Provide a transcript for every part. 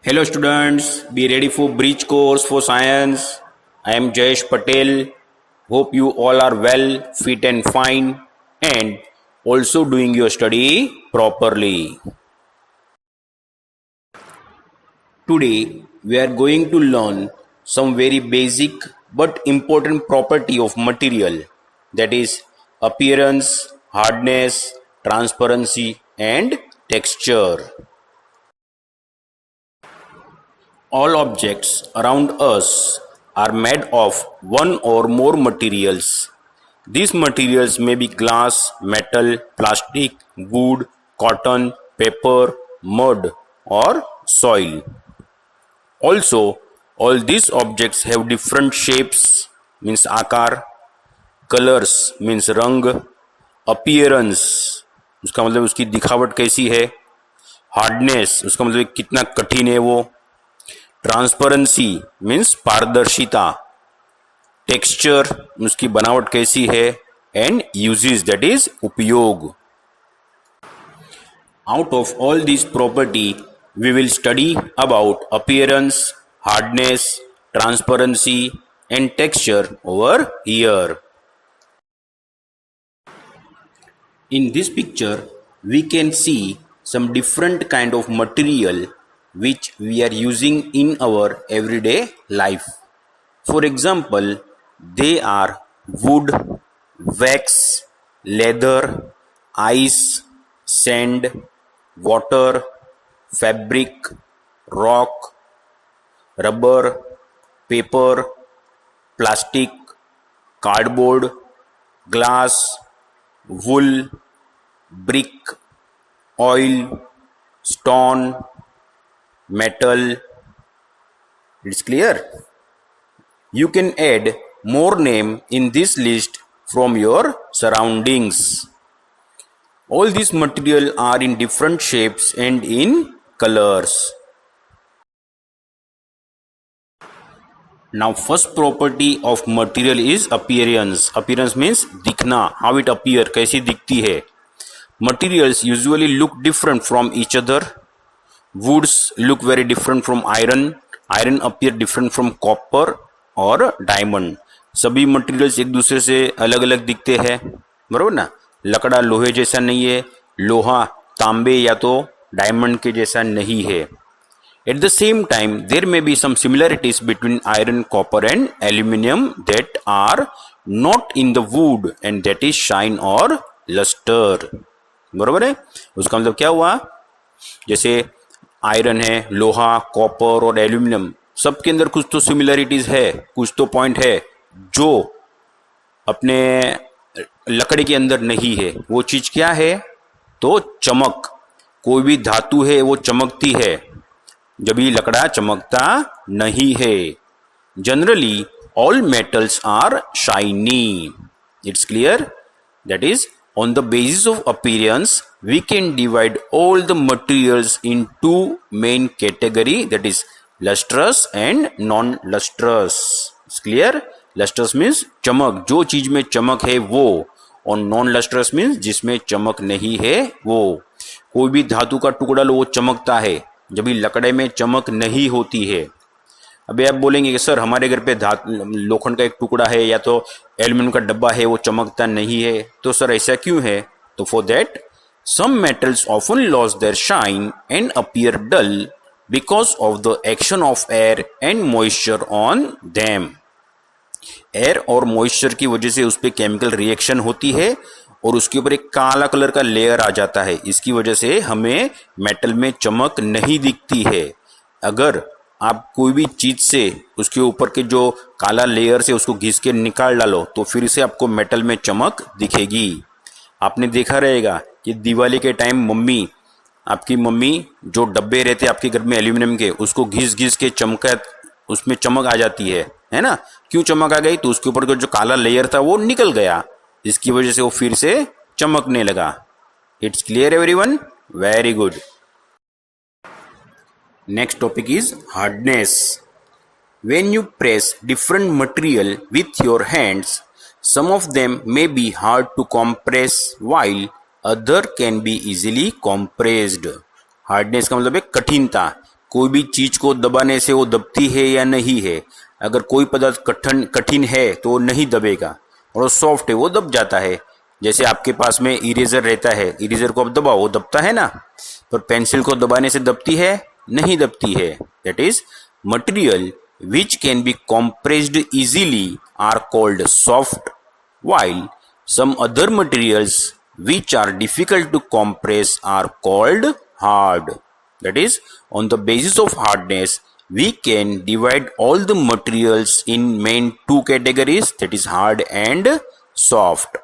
Hello students, be ready for bridge course for science. I am Jayesh Patel. Hope you all are well, fit and fine and also doing your study properly. Today we are going to learn some very basic but important property of material, that is appearance, hardness, transparency and texture. All objects around us are made of one or more materials. These materials may be glass, metal, plastic, wood, cotton, paper, mud, or soil. Also, all these objects have different shapes, means आकार, colors means रंग, appearance उसका मतलब उसकी दिखावट कैसी है, hardness उसका मतलब कितना कठिन है वो, ट्रांसपेरेंसी मीन्स पारदर्शिता, टेक्सचर उसकी बनावट कैसी है एंड यूजेस दैट इज उपयोग. Out of all this property we will study about appearance, hardness, transparency and texture over here. In this picture we can see some different kind of material which we are using in our everyday life. For example, they are wood, wax, leather, ice, sand, water, fabric, rock, rubber, paper, plastic, cardboard, glass, wool, brick, oil, stone, metal. It's clear? You can add more name in this list from your surroundings. All these material are in different shapes and in colors. Now first property of material is appearance. Appearance means दिखना, how it appear, कैसी दिखती है. Materials usually look different from each other. Woods look very different from iron. Iron appear different from copper और diamond. सभी materials एक दूसरे से अलग अलग दिखते हैं, बरोबर ना. लकड़ा लोहे जैसा नहीं है, लोहा तांबे या तो डायमंड के जैसा नहीं है. At the same time, there may be some similarities between iron, copper and aluminium that are not in the wood and that is shine or luster. बरोबर है. उसका मतलब क्या हुआ, जैसे आयरन है, लोहा, कॉपर और एल्यूमिनियम सबके अंदर कुछ तो सिमिलरिटीज है, कुछ तो पॉइंट है जो अपने लकड़ी के अंदर नहीं है. वो चीज क्या है, तो चमक. कोई भी धातु है वो चमकती है, जब ये लकड़ा चमकता नहीं है. Generally all metals are shiny. It's clear? That is on the basis of appearance we can divide all the materials in two main category, that is lustrous and non lustrous. It's clear? Lustrous means चमक, जो चीज में चमक है वो, और non lustrous means जिसमें चमक नहीं है वो. कोई भी धातु का टुकड़ा लो वो चमकता है, जब भी लकड़े में चमक नहीं होती है. अभी आप बोलेंगे कि सर हमारे घर पे लोखंड का एक टुकड़ा है या तो एल्यूमिनियम का डब्बा है, वो चमकता नहीं है. तो सर ऐसा क्यों है, तो for that some metals often lose their shine and appear dull because of the action of air and moisture on them. Air और मॉइस्चर की वजह से उस पर केमिकल रिएक्शन होती है और उसके ऊपर एक काला कलर का लेयर आ जाता है. इसकी वजह से हमें मेटल में चमक नहीं दिखती है. अगर आप कोई भी चीज से उसके ऊपर के जो काला लेयर से उसको घिस के निकाल डालो तो फिर से आपको मेटल में चमक दिखेगी. आपने देखा रहेगा कि दिवाली के टाइम आपकी मम्मी जो डब्बे रहते आपके घर में एल्यूमिनियम के, उसको घिस घिस के चमका, उसमें चमक आ जाती है ना. क्यों चमक आ गई, तो उसके ऊपर जो काला लेयर था वो निकल गया, इसकी वजह से वो फिर से चमकने लगा. It's clear everyone? Very good. Next topic is hardness. When you press different material with your hands, some of them may be hard to compress while other can be easily compressed. Hardness का मतलब है कठिनता. कोई भी चीज को दबाने से वो दबती है या नहीं है। अगर कोई पदार्थ कठिन है तो वो नहीं दबेगा, और सॉफ्ट है वो दब जाता है। जैसे आपके पास में इरेजर रहता है, इरेजर को आप दबाओ वो दबता है ना, पर पेंसिल को दबाने से दबती है, नहीं दबती है। That is material which can be compressed easily are called soft, while some other materials which are difficult to compress are called hard. That is, on the basis of hardness, we can divide all the materials in main two categories, that is hard and soft.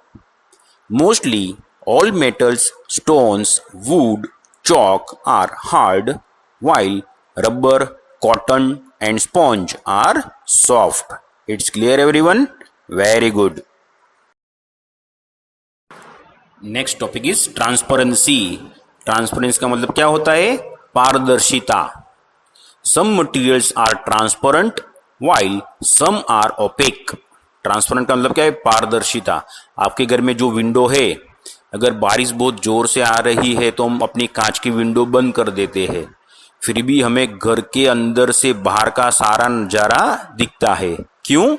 Mostly all metals, stones, wood, chalk are hard, while rubber, cotton and sponge are soft. It's clear everyone? Very good. Next topic is transparency. Transparency का मतलब क्या होता है? पारदर्शिता. Some materials are transparent while some are opaque. Transparent का मतलब क्या है? पारदर्शिता. आपके घर में जो विंडो है, अगर बारिश बहुत जोर से आ रही है तो हम अपनी कांच की विंडो बंद कर देते हैं, फिर भी हमें घर के अंदर से बाहर का सारा नजारा दिखता है. क्यों?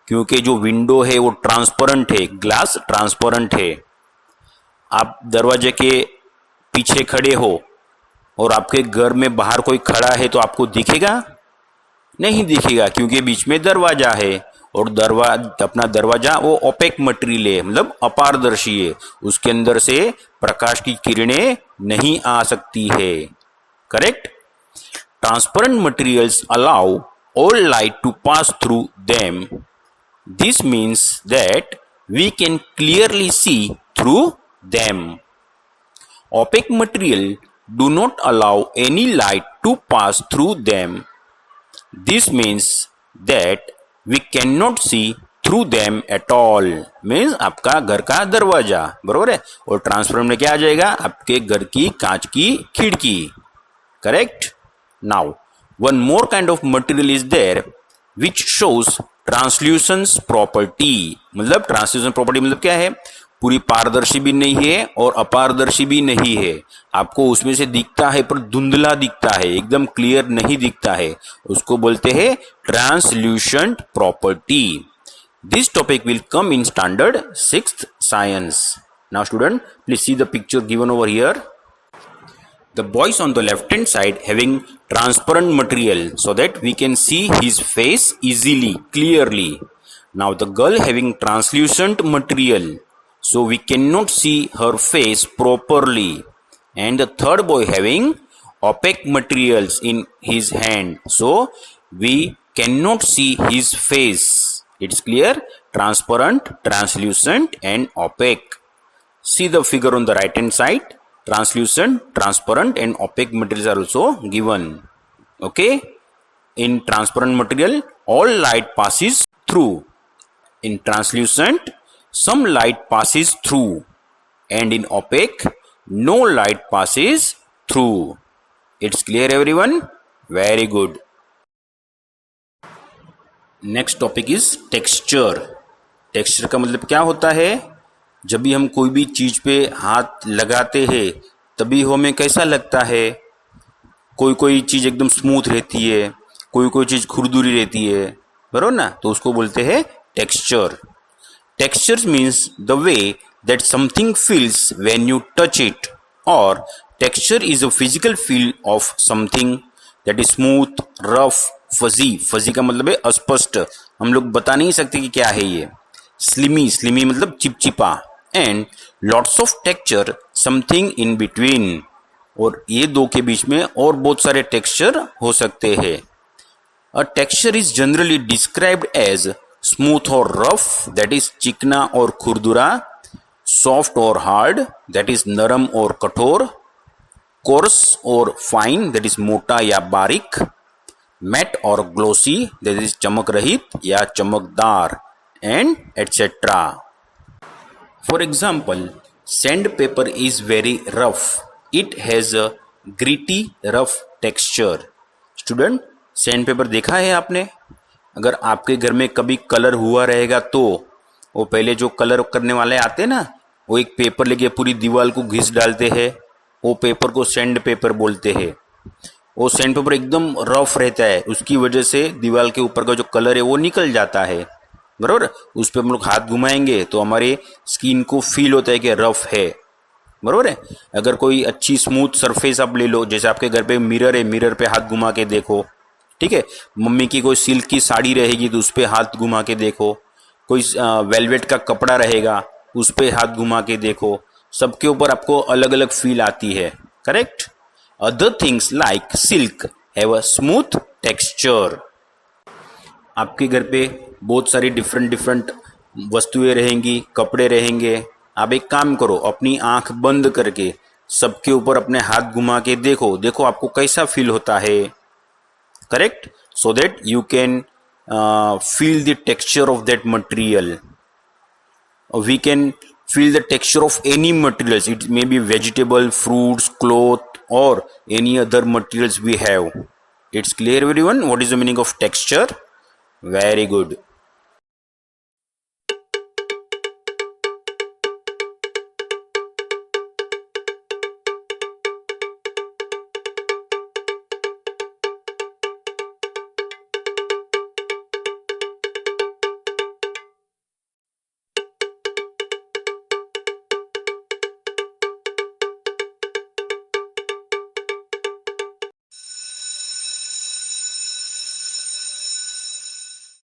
क्योंकि जो विंडो है वो ट्रांसपेरेंट है, ग्लास ट्रांसपेरेंट है. आप दरवाजे के पीछे खड़े हो और आपके घर में बाहर कोई खड़ा है तो आपको दिखेगा? नहीं दिखेगा, क्योंकि बीच में दरवाजा है, और अपना दरवाजा वो ओपेक मटेरियल है, मतलब अपारदर्शी है. उसके अंदर से प्रकाश की किरणें नहीं आ सकती है. Correct? Transparent materials allow all light to pass through them. This means that we can clearly see through them. Opaque material do not allow any light to pass through them. This means that we cannot see through them at all. Means आपका घर का दरवाजा, बरोबर है, और transparent में क्या आ जाएगा? आपके घर की कांच की खिड़की. Correct? Now, one more kind of material is there which shows translucence property. मतलब translucent property मतलब क्या है? पूरी पारदर्शी भी नहीं है और अपारदर्शी भी नहीं है. आपको उसमें से दिखता है पर धुंधला दिखता है, एकदम क्लियर नहीं दिखता है. उसको बोलते हैं translucent property. This topic will come in standard 6th science. Now student, please see the picture given over here. The boys on the left hand side having transparent material so that we can see his face easily, clearly. Now the girl having translucent material so we cannot see her face properly. And the third boy having opaque materials in his hand so we cannot see his face. It's clear? Transparent, translucent and opaque. See the figure on the right hand side. Translucent, transparent and opaque materials are also given. Okay? In transparent material, all light passes through. In translucent, some light passes through. And in opaque, no light passes through. It's clear everyone? Very good. Next topic is texture. Texture का मतलब क्या होता है? जब भी हम कोई भी चीज पे हाथ लगाते हैं तभी हमें कैसा लगता है? कोई कोई चीज एकदम स्मूथ रहती है, कोई कोई चीज खुरदुरी रहती है, बरोबर ना? तो उसको बोलते हैं texture. Texture means the way that something feels when you touch it, और texture is a physical feel of something that is smooth, rough, fuzzy. Fuzzy का मतलब है अस्पष्ट, हम लोग बता नहीं सकते कि क्या है ये. स्लिमी, स्लिमी मतलब चिपचिपा. And lots of texture, something in between. और ये दो के बीच में और बहुत सारे टेक्सचर हो सकते हैं. A texture is generally described as smooth और रफ, दैट इज चिकना और खुरदुरा. सॉफ्ट और हार्ड, दैट इज नरम और कठोर. कोर्स और फाइन, दैट इज मोटा या बारीक. मैट और ग्लोसी, दैट इज चमक रहित या चमकदार. And etc. For example, sandpaper is very rough. It has a gritty, rough texture. Student, sandpaper देखा है आपने? अगर आपके घर में कभी कलर हुआ रहेगा तो वो पहले जो कलर करने वाले आते हैं ना, वो एक पेपर लेके पूरी दीवार को घिस डालते हैं. वो पेपर को सैंड पेपर बोलते हैं. वो सैंड पेपर एकदम रफ रहता है, उसकी वजह से दीवार के ऊपर का जो कलर है वो निकल जाता है, बराबर। उस पर हम लोग हाथ घुमाएंगे तो हमारे स्किन को फील होता है कि रफ है, बराबर है। अगर कोई अच्छी स्मूथ सरफेस आप ले लो, जैसे आपके घर पे मिरर है, मिरर पे हाथ घुमा के देखो, ठीक है। मम्मी की कोई सिल्क की साड़ी रहेगी तो उस पर हाथ घुमा के देखो, कोई वेलवेट का कपड़ा रहेगा उस पर हाथ घुमा के देखो, सबके ऊपर आपको अलग अलग फील आती है, correct. Other things like silk have a smooth texture. आपके घर पे बहुत सारी डिफरेंट डिफरेंट वस्तुएं रहेंगी, कपड़े रहेंगे। आप एक काम करो, अपनी आंख बंद करके सबके ऊपर अपने हाथ घुमा के देखो, देखो आपको कैसा फील होता है, correct. So that you can feel the texture of that material. We can feel the texture of any materials. It may be vegetable, fruits, cloth, or any other materials we have. It's clear everyone what is the meaning of texture? Very good.